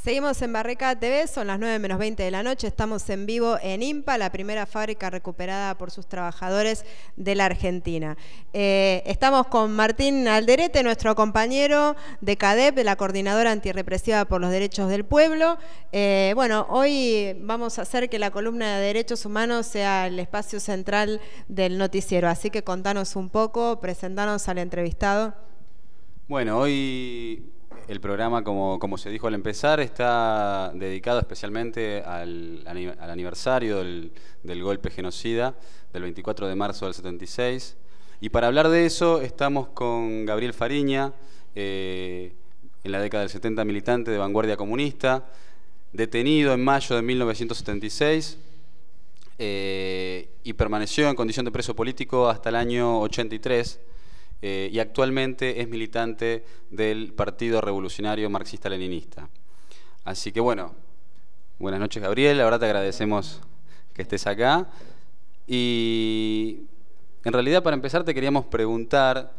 Seguimos en Barricada TV, son las 9:20 de la noche, estamos en vivo en IMPA, la primera fábrica recuperada por sus trabajadores de la Argentina. Estamos con Martín Alderete, nuestro compañero de CADEP, de la Coordinadora Antirrepresiva por los Derechos del Pueblo. Bueno, hoy vamos a hacer que la columna de Derechos Humanos sea el espacio central del noticiero, así que contanos un poco, presentanos al entrevistado. Bueno, hoy el programa, como se dijo al empezar, está dedicado especialmente al aniversario del golpe genocida del 24 de marzo del 76. Y para hablar de eso estamos con Gabriel Fariña, en la década del 70 militante de Vanguardia Comunista, detenido en mayo de 1976 y permaneció en condición de preso político hasta el año 83. Y actualmente es militante del Partido Revolucionario Marxista-Leninista. Así que bueno, buenas noches Gabriel, la verdad te agradecemos que estés acá. Y en realidad para empezar te queríamos preguntar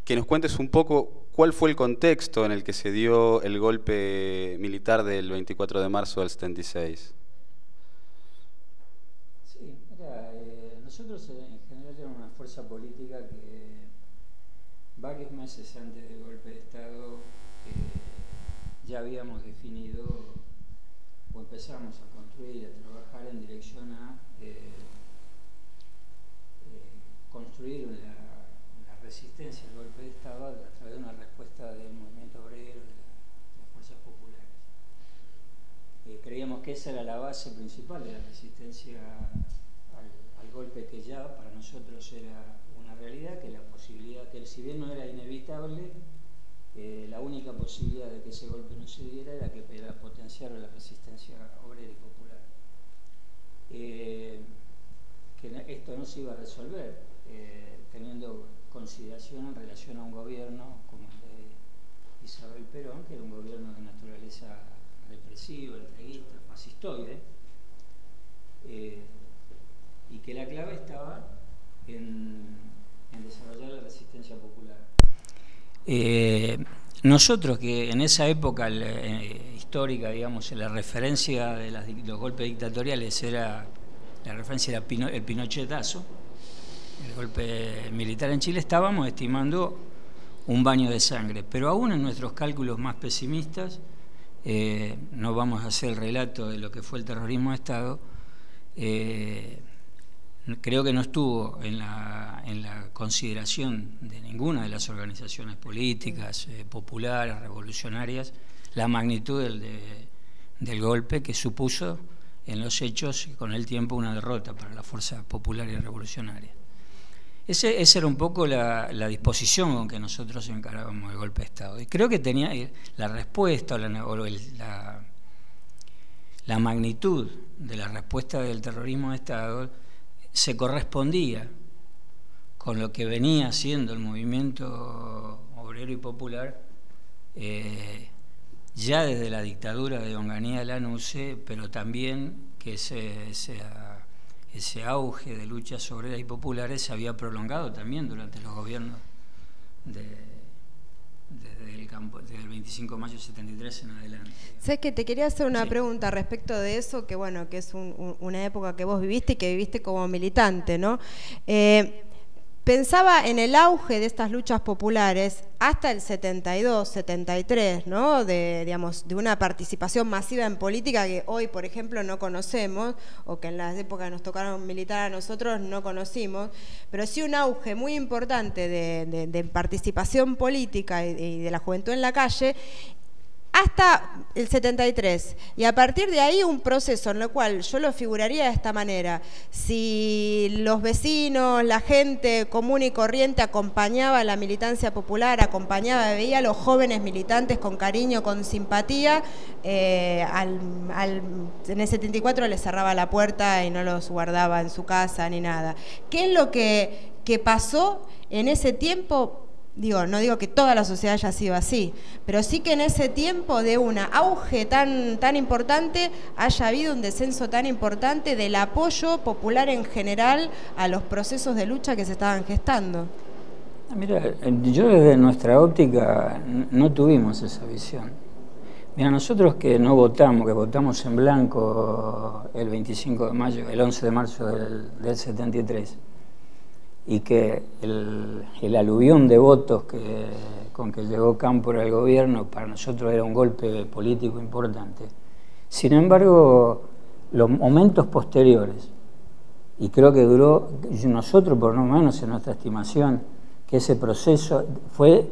que nos cuentes un poco cuál fue el contexto en el que se dio el golpe militar del 24 de marzo del 76. Sí, nosotros en general éramos una fuerza política que varios meses antes del golpe de Estado ya habíamos definido o empezamos a construir, a trabajar en dirección a construir una resistencia al golpe de Estado a través de una respuesta del movimiento obrero, de las fuerzas populares. Creíamos que esa era la base principal de la resistencia al golpe, que ya para nosotros era una realidad, que la posibilidad, que si bien no era inevitable, la única posibilidad de que ese golpe no se diera era que potenciara la resistencia obrera y popular. Que esto no se iba a resolver teniendo consideración en relación a un gobierno como el de Isabel Perón, que era un gobierno de naturaleza represiva, entreguista, fascistoide, y que la clave estaba en desarrollar la resistencia popular. Nosotros, que en esa época histórica, digamos, la referencia de los golpes dictatoriales era el pinochetazo, el golpe militar en Chile, estábamos estimando un baño de sangre, pero aún en nuestros cálculos más pesimistas, no vamos a hacer el relato de lo que fue el terrorismo de Estado, creo que no estuvo en la consideración de ninguna de las organizaciones políticas, populares, revolucionarias, la magnitud del golpe que supuso en los hechos con el tiempo una derrota para la fuerza popular y revolucionaria. Esa era un poco la disposición con que nosotros encarábamos el golpe de Estado. Y creo que tenía la respuesta la magnitud de la respuesta del terrorismo de Estado se correspondía con lo que venía haciendo el movimiento obrero y popular ya desde la dictadura de Onganía Lanusse, pero también que ese auge de luchas obreras y populares se había prolongado también durante los gobiernos desde el 25 de mayo de 73 en adelante. Sé que te quería hacer una pregunta respecto de eso, que bueno, que es una época que vos viviste y que viviste como militante, ¿no? Pensaba en el auge de estas luchas populares hasta el 72, 73, ¿no? Digamos, de una participación masiva en política que hoy, por ejemplo, no conocemos, o que en las épocas que nos tocaron militar a nosotros no conocimos, pero sí un auge muy importante de participación política y de la juventud en la calle, hasta el 73, y a partir de ahí un proceso en el cual yo lo figuraría de esta manera: si los vecinos, la gente común y corriente acompañaba a la militancia popular, veía a los jóvenes militantes con cariño, con simpatía, en el 74 les cerraba la puerta y no los guardaba en su casa ni nada. ¿Qué es lo que pasó en ese tiempo? No digo que toda la sociedad haya sido así, pero sí que en ese tiempo de un auge tan importante haya habido un descenso tan importante del apoyo popular en general a los procesos de lucha que se estaban gestando. Mira, yo desde nuestra óptica no tuvimos esa visión. Mira, nosotros que no votamos, que votamos en blanco el 25 de mayo, el 11 de marzo del 73, y que el aluvión de votos con que llegó Cámpora al gobierno para nosotros era un golpe político importante. Sin embargo, los momentos posteriores, y creo que duró, nosotros por lo menos en nuestra estimación, que ese proceso fue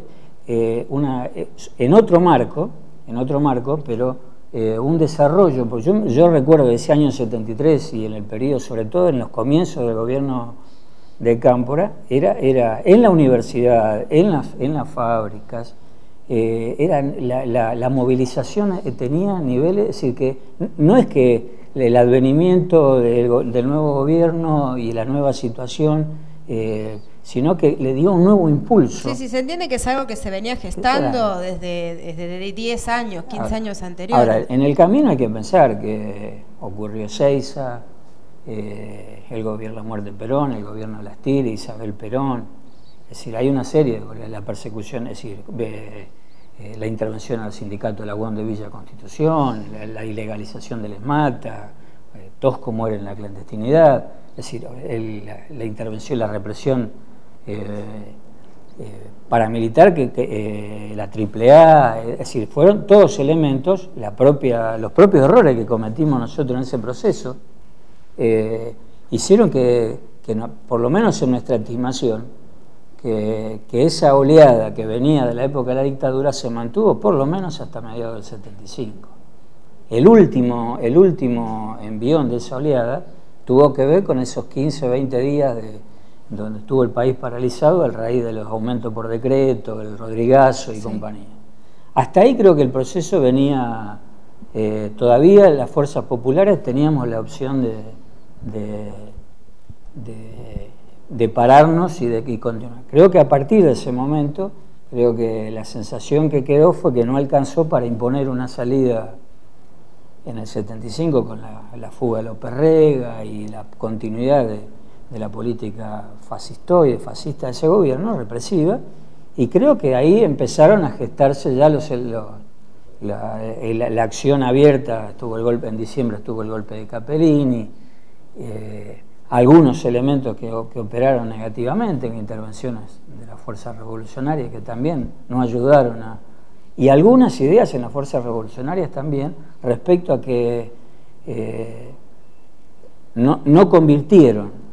en otro marco, pero un desarrollo, porque yo recuerdo ese año 73 y en el periodo, sobre todo en los comienzos del gobierno de Cámpora, era en la universidad, en las fábricas, la movilización tenía niveles, es decir, que no es que el advenimiento del nuevo gobierno y la nueva situación, sino que le dio un nuevo impulso. Sí, se entiende que es algo que se venía gestando desde 10 años, 15 años anteriores. Ahora, en el camino hay que pensar que ocurrió Ezeiza, el gobierno, la muerte de Perón, el gobierno de las Tiras, Isabel Perón, es decir, hay una serie de la persecución, es decir, la intervención al sindicato de la UOM de Villa Constitución, la ilegalización del ESMATA, Tosco muere en la clandestinidad, es decir, la intervención, la represión paramilitar, la AAA, es decir, fueron todos elementos, los propios errores que cometimos nosotros en ese proceso, hicieron que por lo menos en nuestra estimación, que esa oleada que venía de la época de la dictadura se mantuvo por lo menos hasta mediados del 75. El último envión de esa oleada tuvo que ver con esos 15 o 20 días donde estuvo el país paralizado a raíz de los aumentos por decreto, el Rodrigazo y compañía. Hasta ahí creo que el proceso venía, todavía las fuerzas populares teníamos la opción de pararnos y continuar. Creo que a partir de ese momento, creo que la sensación que quedó fue que no alcanzó para imponer una salida en el 75 con la fuga de López Rega y la continuidad de la política fascista de ese gobierno, represiva, y creo que ahí empezaron a gestarse ya la acción abierta. Estuvo el golpe en diciembre, estuvo el golpe de Capellini, algunos elementos que operaron negativamente en intervenciones de las fuerzas revolucionarias que también no ayudaron y algunas ideas en las fuerzas revolucionarias también respecto a que no convirtieron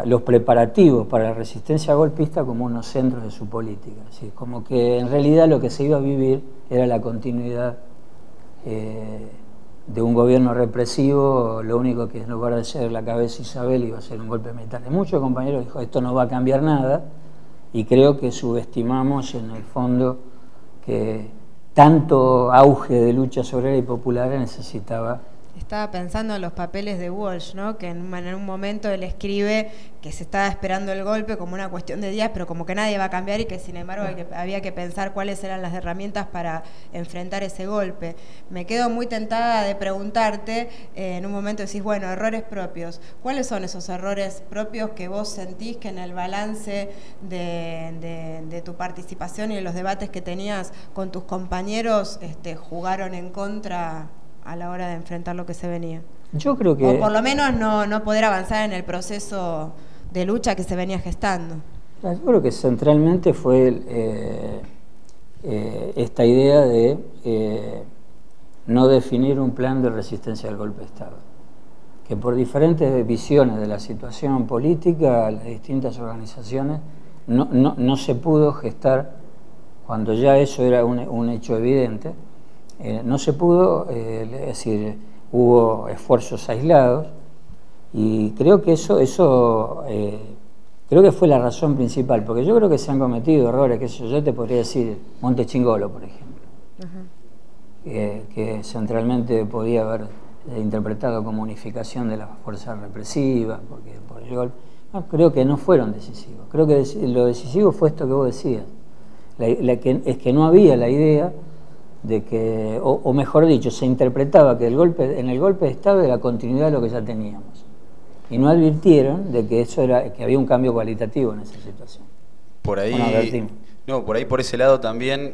los preparativos para la resistencia golpista como unos centros de su política. ¿Sí? Como que en realidad lo que se iba a vivir era la continuidad de un gobierno represivo. Lo único que en lugar de ser la cabeza Isabel iba a ser un golpe militar. Muchos compañeros dijo esto no va a cambiar nada, y creo que subestimamos en el fondo que tanto auge de lucha obrera y popular necesitaba. Estaba pensando en los papeles de Walsh, ¿no? Que en un momento él escribe que se estaba esperando el golpe como una cuestión de días, pero como que nadie va a cambiar y que sin embargo había que pensar cuáles eran las herramientas para enfrentar ese golpe. Me quedo muy tentada de preguntarte, en un momento decís, bueno, errores propios. ¿Cuáles son esos errores propios que vos sentís que en el balance de tu participación y en los debates que tenías con tus compañeros jugaron en contra a la hora de enfrentar lo que se venía? Yo creo que... O por lo menos no poder avanzar en el proceso de lucha que se venía gestando. Yo creo que centralmente fue esta idea de no definir un plan de resistencia al golpe de Estado, que por diferentes visiones de la situación política, las distintas organizaciones, no se pudo gestar, cuando ya eso era un hecho evidente. No se pudo, es decir, hubo esfuerzos aislados, y creo que eso creo que fue la razón principal, porque yo creo que se han cometido errores, que yo te podría decir Montechingolo, por ejemplo, que centralmente podía haber interpretado como unificación de las fuerzas represivas, porque creo que no fueron decisivos. Creo que lo decisivo fue esto que vos decías, es que no había la idea de que, o mejor dicho, se interpretaba que en el golpe de Estado era la continuidad de lo que ya teníamos, y no advirtieron de que que había un cambio cualitativo en esa situación. Por ahí, por ese lado también,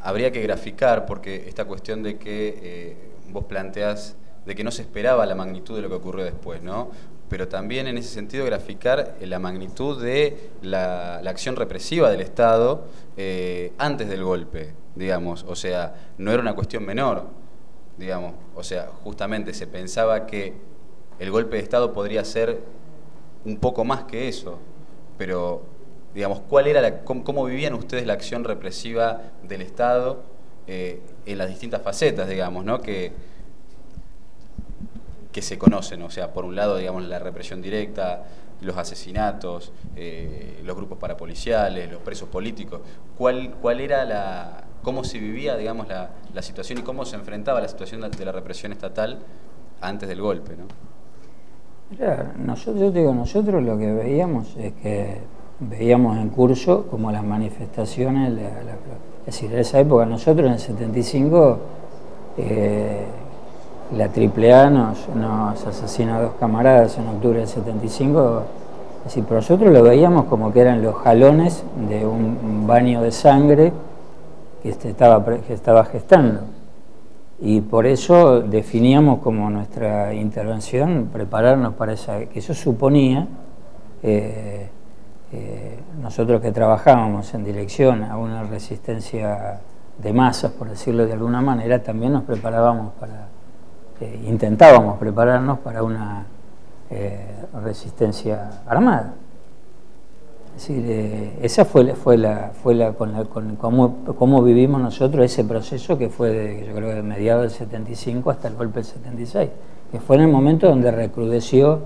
habría que graficar, porque esta cuestión de que vos planteás de que no se esperaba la magnitud de lo que ocurrió después, ¿no? Pero también en ese sentido graficar la magnitud de la acción represiva del Estado antes del golpe, digamos. O sea, no era una cuestión menor, digamos. O sea, justamente se pensaba que el golpe de Estado podría ser un poco más que eso, pero, digamos, ¿cuál era cómo vivían ustedes la acción represiva del Estado en las distintas facetas, digamos, ¿no? que se conocen? O sea, por un lado, digamos, la represión directa, los asesinatos, los grupos parapoliciales, los presos políticos. ¿Cuál era cómo se vivía, digamos, la situación y cómo se enfrentaba la situación de la represión estatal antes del golpe, ¿no? Mira, nosotros lo que veíamos es que veíamos en curso como las manifestaciones, es decir, en esa época nosotros en el 75 la AAA nos asesina a 2 camaradas en octubre del 75, es decir, pero nosotros lo veíamos como que eran los jalones de un baño de sangre que estaba gestando. Y por eso definíamos como nuestra intervención prepararnos para que eso suponía, nosotros que trabajábamos en dirección a una resistencia de masas, por decirlo de alguna manera, también nos preparábamos intentábamos prepararnos para una resistencia armada. Es decir, esa fue cómo vivimos nosotros ese proceso que fue yo creo de mediados del 75 hasta el golpe del 76, que fue en el momento donde recrudeció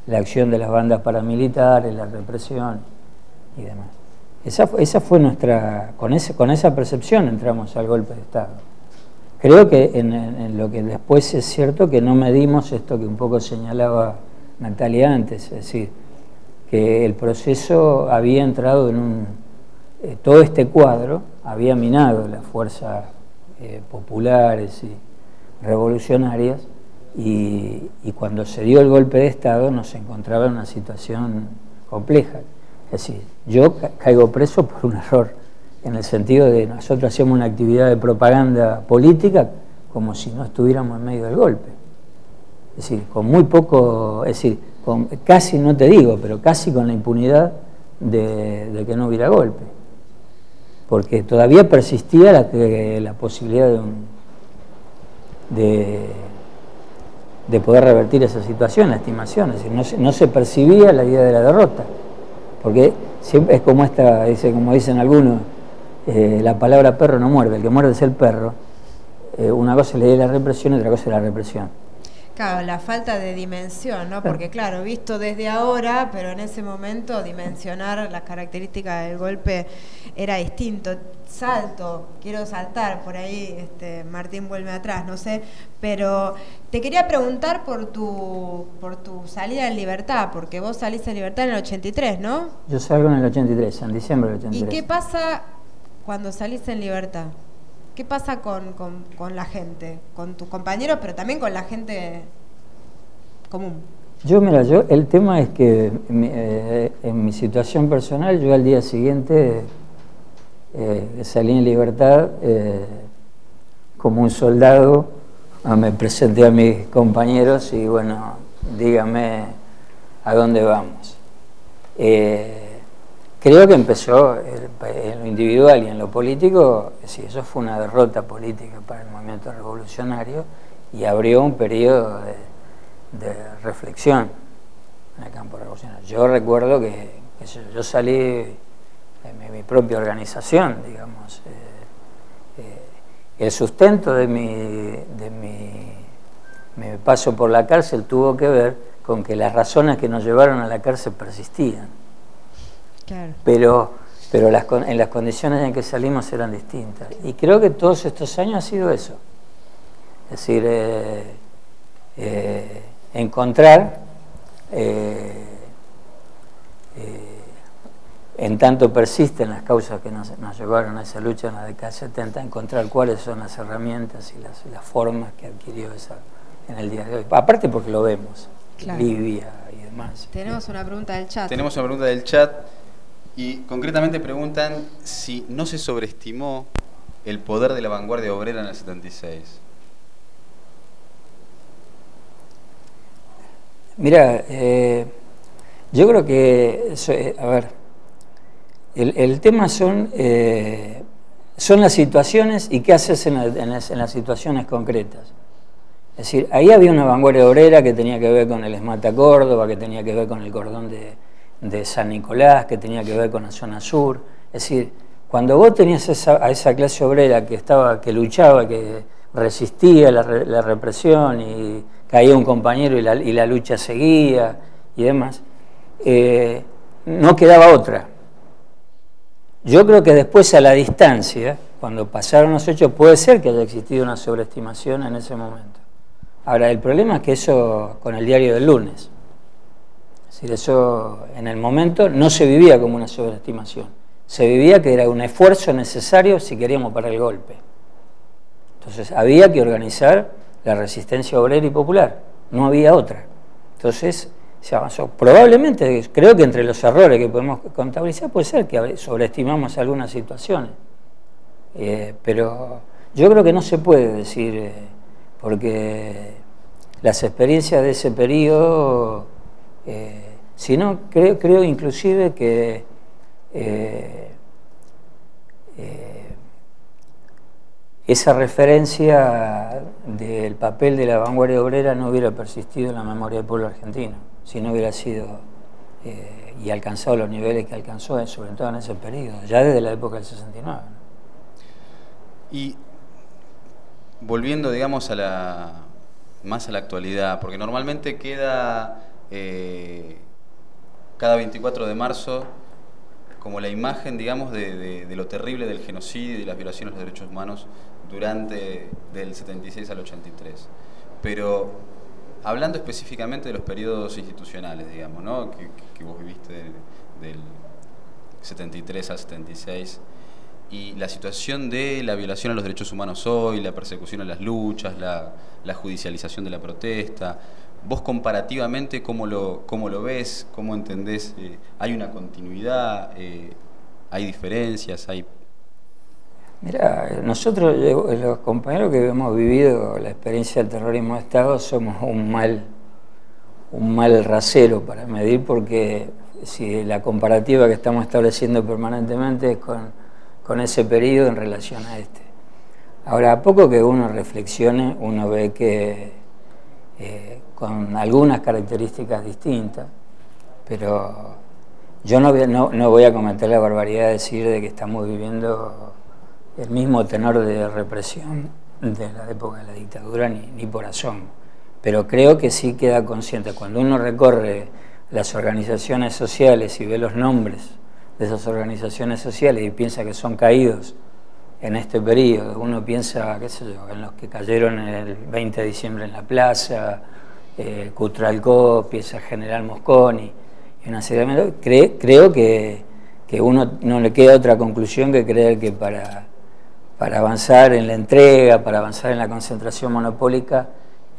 la acción de las bandas paramilitares, la represión y demás. Esa fue nuestra, con esa percepción entramos al golpe de Estado. Creo que en lo que después es cierto que no medimos esto que un poco señalaba Natalia antes, es decir, que el proceso había entrado en todo este cuadro había minado las fuerzas populares y revolucionarias y cuando se dio el golpe de Estado nos encontraba en una situación compleja. Es decir, yo caigo preso por un error, en el sentido de nosotros hacíamos una actividad de propaganda política como si no estuviéramos en medio del golpe. Es decir, con muy poco, es decir, casi, no te digo, pero casi con la impunidad de que no hubiera golpe. Porque todavía persistía la posibilidad de poder revertir esa situación, la estimación. Es decir, no se percibía la idea de la derrota. Porque siempre es como como dicen algunos, la palabra perro no muerde, el que muerde es el perro. Una cosa es la idea de la represión y otra cosa es la represión. Claro, la falta de dimensión, ¿no? Porque claro, visto desde ahora, pero en ese momento dimensionar las características del golpe era distinto. Quiero saltar por ahí, Martín vuelve atrás, no sé, pero te quería preguntar por tu salida en libertad, porque vos salís en libertad en el 83, ¿no? Yo salgo en el 83, en diciembre del 83. ¿Y qué pasa cuando salís en libertad? ¿Qué pasa con la gente, con tus compañeros, pero también con la gente común? El tema es que en mi situación personal, yo al día siguiente salí en libertad como un soldado, me presenté a mis compañeros y bueno, dígame a dónde vamos. Creo que empezó en lo individual y en lo político, sí, eso fue una derrota política para el movimiento revolucionario y abrió un periodo de reflexión en el campo revolucionario. Yo recuerdo que yo salí de mi propia organización, digamos. El sustento de mi paso por la cárcel tuvo que ver con que las razones que nos llevaron a la cárcel persistían. Claro. Pero en las condiciones en que salimos eran distintas. Y creo que todos estos años ha sido eso. Es decir, encontrar, en tanto persisten las causas que nos llevaron a esa lucha en la década 70, encontrar cuáles son las herramientas y las formas que adquirió esa en el día de hoy. Aparte porque lo vemos, claro. Libia y demás. Tenemos una pregunta del chat. Tenemos una pregunta del chat. Y concretamente preguntan si no se sobreestimó el poder de la vanguardia obrera en el 76? Mira, yo creo que, a ver, el tema son las situaciones y qué haces en las situaciones concretas. Es decir, ahí había una vanguardia obrera que tenía que ver con el Esmata Córdoba, que tenía que ver con el cordón de San Nicolás, que tenía que ver con la zona sur. Es decir, cuando vos tenías a esa clase obrera que luchaba, que resistía la represión y caía un compañero y la lucha seguía y demás, no quedaba otra. Yo creo que después, a la distancia, cuando pasaron los hechos, puede ser que haya existido una sobreestimación en ese momento. Ahora, el problema es que eso con el diario del lunes, es decir, eso en el momento no se vivía como una sobreestimación, se vivía que era un esfuerzo necesario si queríamos parar el golpe. Entonces había que organizar la resistencia obrera y popular, no había otra. Entonces se avanzó. Probablemente, creo que entre los errores que podemos contabilizar puede ser que sobreestimamos algunas situaciones, pero yo creo que no se puede decir, porque las experiencias de ese periodo, sino creo inclusive que esa referencia del papel de la vanguardia obrera no hubiera persistido en la memoria del pueblo argentino, si no hubiera sido y alcanzado los niveles que alcanzó, sobre todo en ese periodo, ya desde la época del 69. Y volviendo, digamos, más a la actualidad, porque normalmente queda cada 24 de marzo como la imagen, digamos, de lo terrible del genocidio y de las violaciones de los derechos humanos durante del 76 al 83. Pero hablando específicamente de los periodos institucionales, digamos, ¿no? que vos viviste del 73 al 76, y la situación de la violación a los derechos humanos hoy, la persecución a las luchas, la judicialización de la protesta, vos comparativamente, ¿cómo lo ves? ¿Cómo entendés? ¿Hay una continuidad? ¿Hay diferencias? Mira, nosotros, los compañeros que hemos vivido la experiencia del terrorismo de Estado, somos un mal rasero para medir, porque si la comparativa que estamos estableciendo permanentemente es con ese periodo en relación a este. Ahora, a poco que uno reflexione, uno ve que con algunas características distintas, pero yo no voy a cometer la barbaridad de decir de que estamos viviendo el mismo tenor de represión de la época de la dictadura, ni por asomo. Pero creo que sí queda consciente, cuando uno recorre las organizaciones sociales y ve los nombres de esas organizaciones sociales y piensa que son caídos en este periodo, uno piensa, qué sé yo, en los que cayeron el 20 de diciembre en la plaza, Cutralcó, piensa General Mosconi, y una serie de... Creo que uno no le queda otra conclusión que creer que para avanzar en la entrega, para avanzar en la concentración monopólica,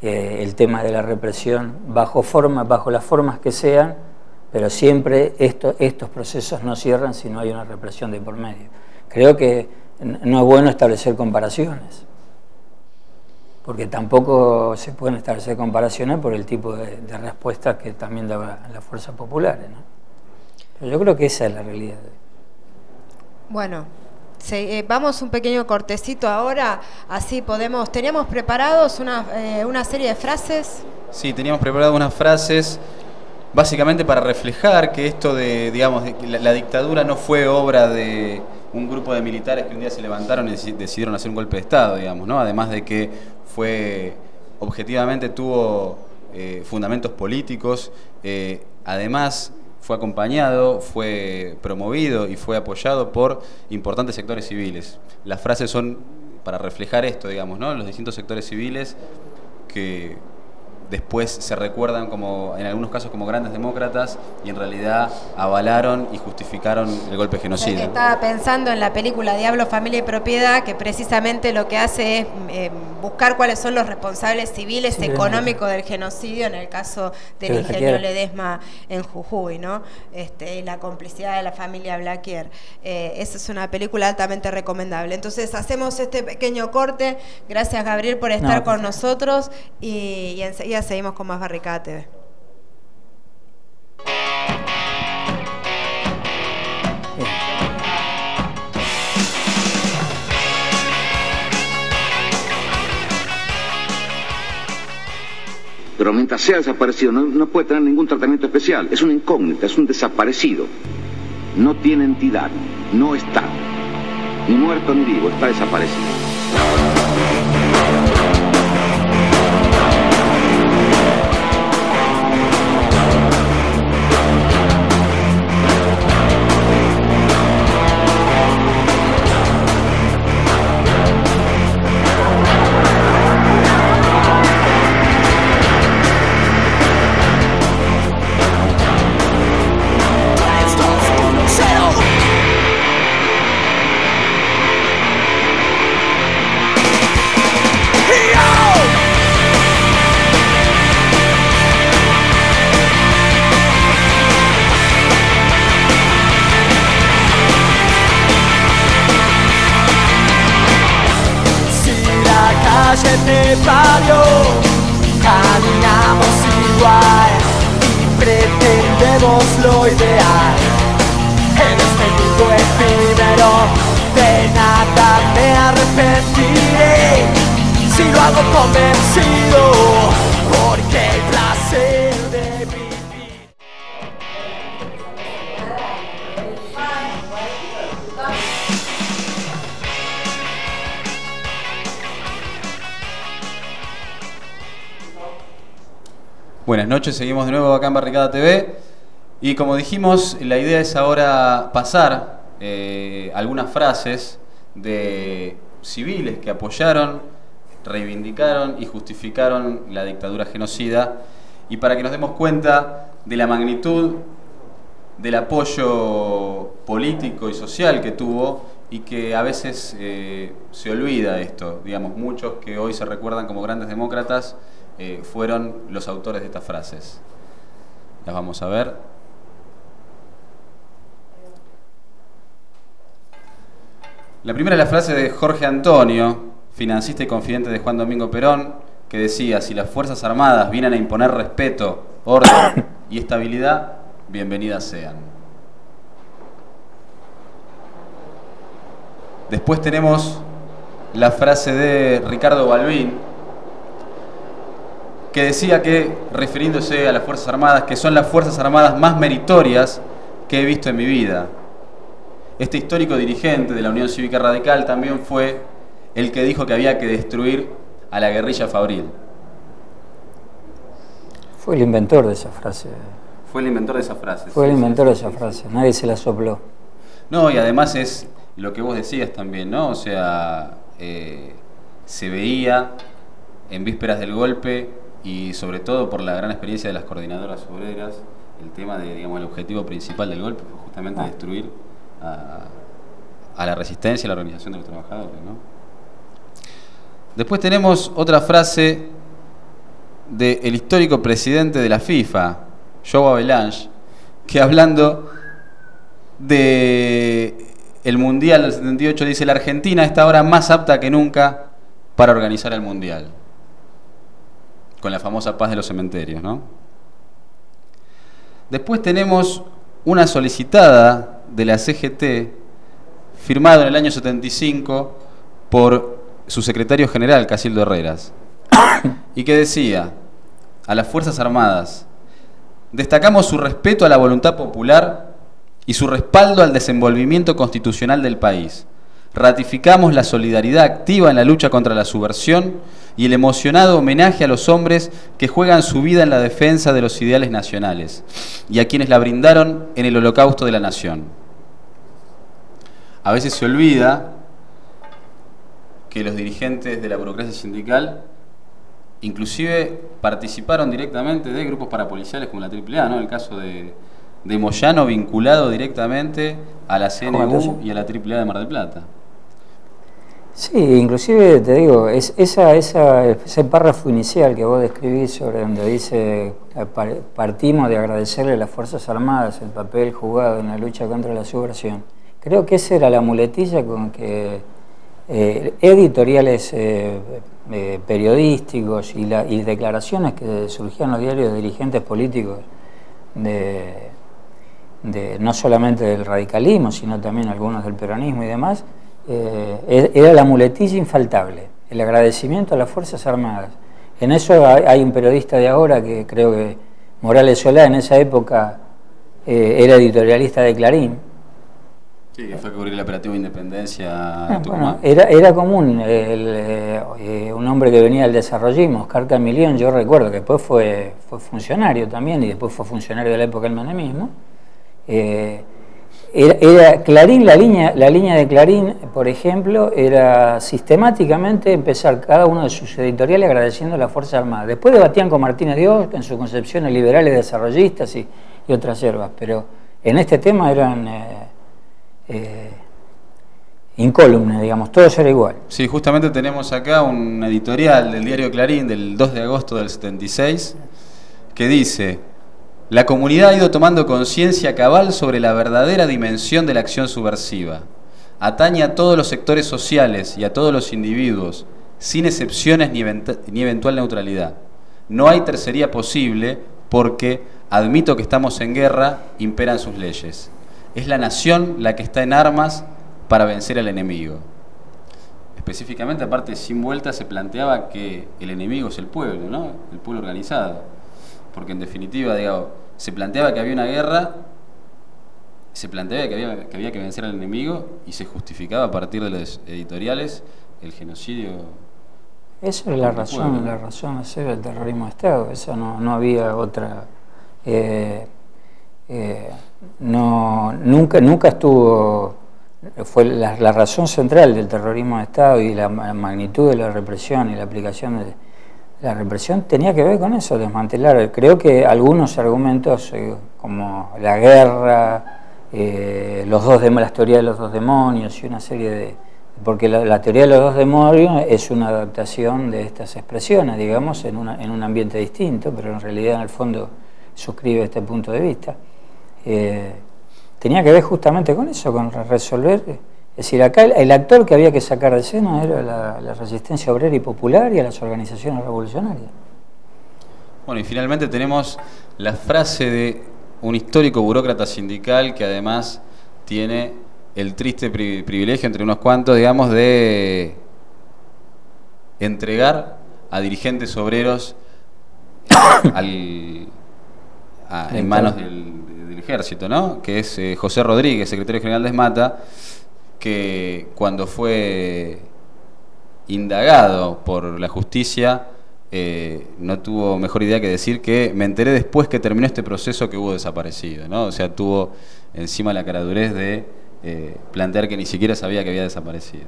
el tema de la represión, bajo las formas que sean, pero siempre estos procesos no cierran si no hay una represión de por medio. Creo que no es bueno establecer comparaciones, porque tampoco se pueden establecer comparaciones por el tipo de respuestas que también daban las fuerzas populares, ¿no? Pero yo creo que esa es la realidad. Bueno, vamos un pequeño cortecito ahora, así podemos... ¿Teníamos preparados una serie de frases? Sí, teníamos preparadas unas frases básicamente para reflejar que esto de, digamos, la dictadura no fue obra de un grupo de militares que un día se levantaron y decidieron hacer un golpe de Estado, digamos, ¿no? Además de que objetivamente tuvo fundamentos políticos, además fue acompañado, fue promovido y fue apoyado por importantes sectores civiles. Las frases son para reflejar esto, digamos, ¿no? Los distintos sectores civiles que después se recuerdan como, en algunos casos, como grandes demócratas y en realidad avalaron y justificaron el golpe genocida. Estaba pensando en la película Diablo, Familia y Propiedad, que precisamente lo que hace es buscar cuáles son los responsables civiles económicos del genocidio, en el caso del ingeniero Ledesma en Jujuy, ¿no? Y la complicidad de la familia Blaquier. Esa es una película altamente recomendable. Entonces hacemos este pequeño corte. Gracias, Gabriel, por estar con nosotros y enseguida seguimos con más Barricada TV. Pero mientras sea desaparecido no puede tener ningún tratamiento especial. Es una incógnita, es un desaparecido. No tiene entidad, no está. Ni muerto ni vivo, está desaparecido. Te parió, caminamos igual y pretendemos lo ideal. En este mundo efímero de nada me arrepentiré si lo hago convencido, porque el placer de vivir. Buenas noches, seguimos de nuevo acá en Barricada TV y como dijimos, la idea es ahora pasar algunas frases de civiles que apoyaron, reivindicaron y justificaron la dictadura genocida, y para que nos demos cuenta de la magnitud del apoyo político y social que tuvo y que a veces se olvida esto. Digamos, muchos que hoy se recuerdan como grandes demócratas fueron los autores de estas frases. Las vamos a ver. La primera es la frase de Jorge Antonio, financista y confidente de Juan Domingo Perón, que decía: si las Fuerzas Armadas vienen a imponer respeto, orden y estabilidad, bienvenidas sean. Después tenemos la frase de Ricardo Balbín, que decía que, refiriéndose a las Fuerzas Armadas, que son las Fuerzas Armadas más meritorias que he visto en mi vida. Este histórico dirigente de la Unión Cívica Radical también fue el que dijo que había que destruir a la guerrilla fabril. Fue el inventor de esa frase. Fue el inventor de esa frase. Fue el inventor de esa frase, nadie se la sopló. No, y además es lo que vos decías también, ¿no? O sea, se veía en vísperas del golpe, y sobre todo por la gran experiencia de las coordinadoras obreras, el tema de, digamos, el objetivo principal del golpe fue justamente destruir a la resistencia, a la organización de los trabajadores, ¿no? Después tenemos otra frase del histórico presidente de la FIFA, Joao Havelange, que hablando de el Mundial del 78 dice: la Argentina está ahora más apta que nunca para organizar el Mundial, con la famosa paz de los cementerios, ¿no? Después tenemos una solicitada de la CGT, firmado en el año 75 por su secretario general, Casildo Herreras, y que decía a las Fuerzas Armadas: destacamos su respeto a la voluntad popular y su respaldo al desenvolvimiento constitucional del país. Ratificamos la solidaridad activa en la lucha contra la subversión y el emocionado homenaje a los hombres que juegan su vida en la defensa de los ideales nacionales y a quienes la brindaron en el holocausto de la nación. A veces se olvida que los dirigentes de la burocracia sindical inclusive participaron directamente de grupos parapoliciales como la AAA, ¿no? El caso de Moyano vinculado directamente a la CNU y a la AAA de Mar del Plata. Sí, inclusive te digo, ese párrafo inicial que vos describís sobre donde dice partimos de agradecerle a las Fuerzas Armadas el papel jugado en la lucha contra la subversión. Creo que esa era la muletilla con que editoriales periodísticos y declaraciones que surgían en los diarios de dirigentes políticos no solamente del radicalismo, sino también algunos del peronismo y demás, era la muletilla infaltable, el agradecimiento a las Fuerzas Armadas. En eso hay un periodista de ahora que creo que Morales Solá en esa época era editorialista de Clarín. Sí, que fue a cubrir el operativo Independencia en Tucumán. Bueno, era común, un hombre que venía del desarrollismo, Oscar Camilión, yo recuerdo que después fue funcionario también y después fue funcionario de la época del menemismo. Era Clarín, la línea de Clarín, por ejemplo, era sistemáticamente empezar cada uno de sus editoriales agradeciendo a las Fuerzas Armadas. Después debatían con Martínez Dios en sus concepciones liberales desarrollistas y otras hierbas, pero en este tema eran incólumes, digamos, todo era igual. Sí, justamente tenemos acá un editorial del diario Clarín del 2 de agosto del 76 que dice: la comunidad ha ido tomando conciencia cabal sobre la verdadera dimensión de la acción subversiva. Atañe a todos los sectores sociales y a todos los individuos, sin excepciones ni eventual neutralidad. No hay tercería posible porque, admito que estamos en guerra, imperan sus leyes. Es la nación la que está en armas para vencer al enemigo. Específicamente, aparte, sin vuelta, se planteaba que el enemigo es el pueblo, ¿no? El pueblo organizado. Porque en definitiva, digamos, se planteaba que había una guerra, se planteaba que había que vencer al enemigo y se justificaba a partir de los editoriales el genocidio. Esa es la razón de ser el terrorismo de Estado, esa no había otra. Nunca estuvo, fue la razón central del terrorismo de Estado y la magnitud de la represión y la aplicación de la represión tenía que ver con eso, desmantelar. Creo que algunos argumentos como la guerra, las teorías de los dos demonios y una serie de... Porque la teoría de los dos demonios es una adaptación de estas expresiones, digamos, en un ambiente distinto, pero en realidad en el fondo suscribe este punto de vista. Tenía que ver justamente con eso, con resolver... Es decir, acá el actor que había que sacar de escena era la resistencia obrera y popular y a las organizaciones revolucionarias. Bueno, y finalmente tenemos la frase de un histórico burócrata sindical que además tiene el triste privilegio, entre unos cuantos, digamos, de entregar a dirigentes obreros en manos del ejército, ¿no? Que es José Rodríguez, secretario general de ESMATA, que cuando fue indagado por la justicia no tuvo mejor idea que decir que me enteré después que terminó este proceso que hubo desaparecido, ¿no? O sea, tuvo encima la caradurez de plantear que ni siquiera sabía que había desaparecido.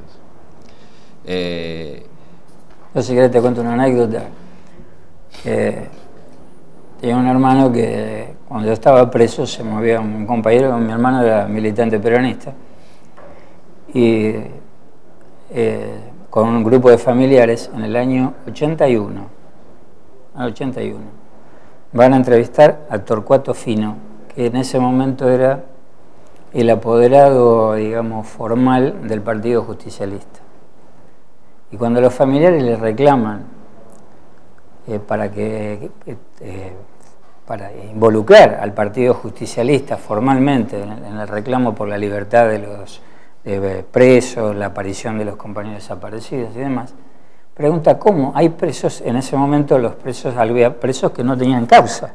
Yo si querés te cuento una anécdota. Tenía un hermano que cuando yo estaba preso se movía un compañero, mi hermano era militante peronista, y con un grupo de familiares en el año 81 van a entrevistar a Torcuato Fino, que en ese momento era el apoderado, digamos, formal del Partido Justicialista. Y cuando los familiares le reclaman para involucrar al Partido Justicialista formalmente en el reclamo por la libertad de los presos, la aparición de los compañeros desaparecidos y demás, pregunta cómo hay presos, en ese momento había presos que no tenían causa,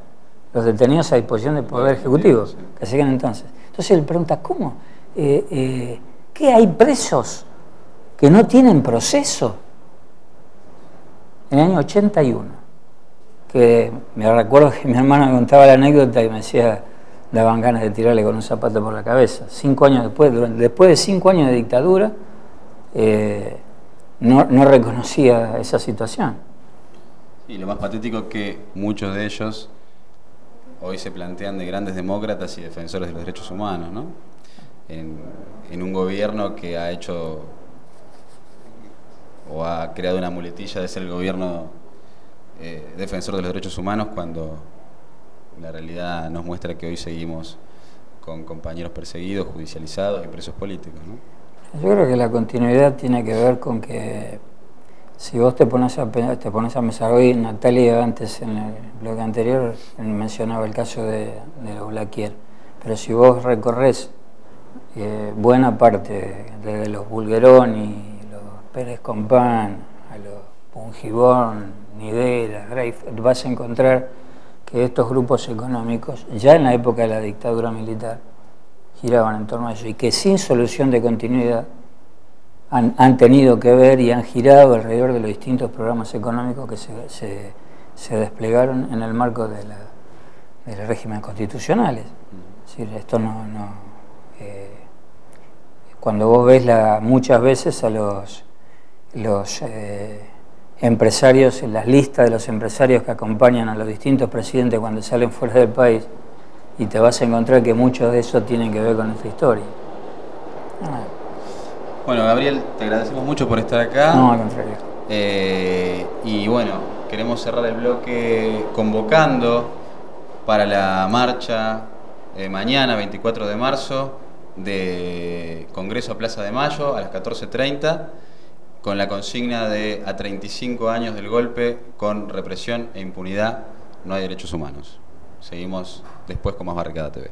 los detenidos a disposición del Poder Ejecutivo, que siguen entonces. Entonces él pregunta, ¿cómo? ¿Qué hay presos que no tienen proceso? En el año 81, que me recuerdo que mi hermano me contaba la anécdota y me decía, daban ganas de tirarle con un zapato por la cabeza. 5 años después de 5 años de dictadura, no reconocía esa situación. Y lo más patético es que muchos de ellos hoy se plantean de grandes demócratas y defensores de los derechos humanos, ¿no? En un gobierno que ha hecho o ha creado una muletilla de ser el gobierno defensor de los derechos humanos, cuando la realidad nos muestra que hoy seguimos con compañeros perseguidos, judicializados y presos políticos, ¿no? Yo creo que la continuidad tiene que ver con que si vos te pones a pensar hoy, Natalia antes en el bloque anterior mencionaba el caso de los Blaquier, pero si vos recorres buena parte desde los Bulgeroni, los Pérez Compán, a los Pungibón, Nidera, Dreyfus, vas a encontrar que estos grupos económicos, ya en la época de la dictadura militar, giraban en torno a eso y que sin solución de continuidad han tenido que ver y han girado alrededor de los distintos programas económicos que se desplegaron en el marco de los regímenes constitucionales. Es decir, esto cuando vos ves muchas veces a los empresarios, en las listas de los empresarios que acompañan a los distintos presidentes cuando salen fuera del país, y te vas a encontrar que muchos de esos tienen que ver con esta historia. Bueno, Gabriel, te agradecemos mucho por estar acá. No, al contrario. Y bueno, queremos cerrar el bloque convocando para la marcha mañana, 24 de marzo, de Congreso a Plaza de Mayo a las 14:30, con la consigna de a 35 años del golpe, con represión e impunidad, no hay derechos humanos. Seguimos después con más Barricada TV.